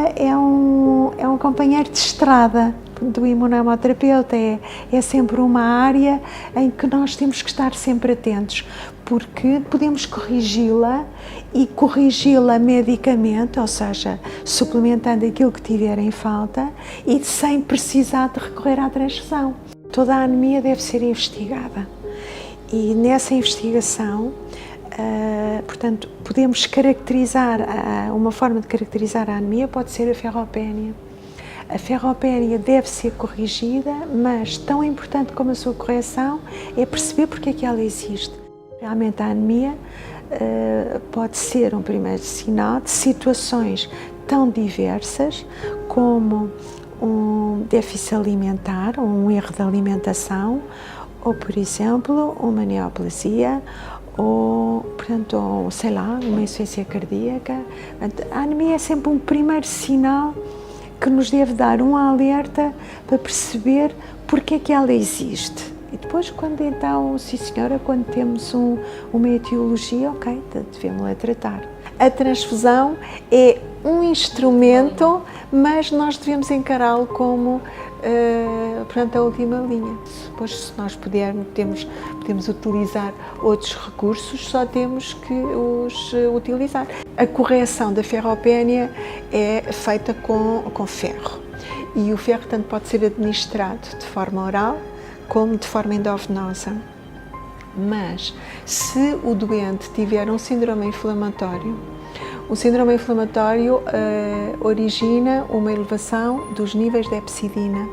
anemia é um companheiro de estrada do imunoterapeuta, é sempre uma área em que nós temos que estar sempre atentos, porque podemos corrigi-la e corrigi-la medicamente, ou seja, suplementando aquilo que tiver em falta e sem precisar de recorrer à transfusão. Toda a anemia deve ser investigada e nessa investigação, portanto, podemos caracterizar, uma forma de caracterizar a anemia pode ser a ferropénia. A ferropénia deve ser corrigida, mas tão importante como a sua correção é perceber porque é que ela existe. Realmente a anemia pode ser um primeiro sinal de situações tão diversas como um déficit alimentar, um erro de alimentação, ou, por exemplo, uma neoplasia, ou, portanto, sei lá, uma insuficiência cardíaca. A anemia é sempre um primeiro sinal que nos deve dar um alerta para perceber porque é que ela existe. E depois, quando então, sim senhora, quando temos uma etiologia, ok, devemos-la tratar. A transfusão é um instrumento, mas nós devemos encará-lo como, portanto, a última linha. Depois, se nós podemos utilizar outros recursos, só temos que os utilizar. A correção da ferropénia é feita com ferro e o ferro tanto pode ser administrado de forma oral como de forma endovenosa. Mas se o doente tiver um síndrome inflamatório, o síndrome inflamatório origina uma elevação dos níveis de hepcidina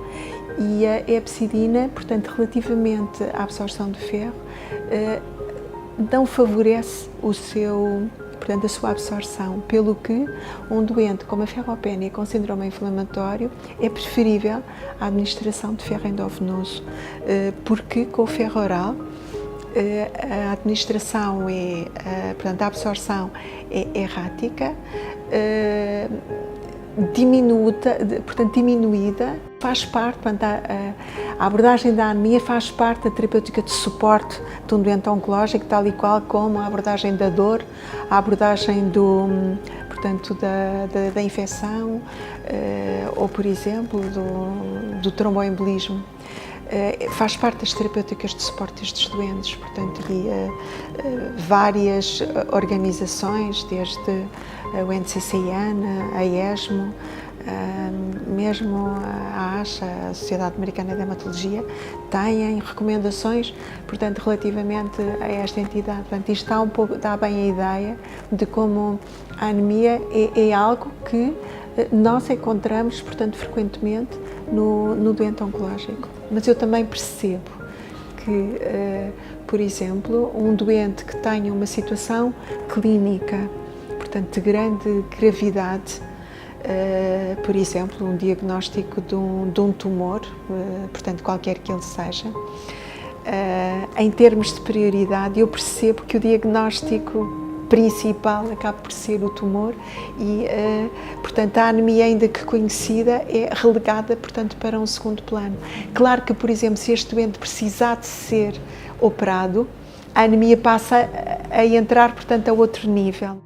e a hepcidina, portanto, relativamente à absorção de ferro, não favorece portanto, a sua absorção, pelo que um doente com a ferropénia com síndrome inflamatório é preferível a administração de ferro endovenoso, porque com o ferro oral a administração portanto, a absorção é errática, diminuída, faz parte, portanto, a abordagem da anemia faz parte da terapêutica de suporte de um doente oncológico, tal e qual como a abordagem da dor, a abordagem portanto, da infecção, ou, por exemplo, do tromboembolismo. Faz parte das terapêuticas de suporte destes doentes, portanto, várias organizações, desde o NCCN, a ESMO, mesmo a ASHA, a Sociedade Americana de Hematologia, têm recomendações, portanto, relativamente a esta entidade. Portanto, isto dá bem a ideia de como a anemia é algo que nós encontramos, portanto, frequentemente no doente oncológico. Mas eu também percebo que, por exemplo, um doente que tenha uma situação clínica, portanto, de grande gravidade, por exemplo, um diagnóstico de um tumor, portanto, qualquer que ele seja, em termos de prioridade, eu percebo que o diagnóstico principal acaba por ser o tumor e, portanto, a anemia, ainda que conhecida, é relegada, portanto, para um segundo plano. Claro que, por exemplo, se este doente precisar de ser operado, a anemia passa a entrar, portanto, a outro nível.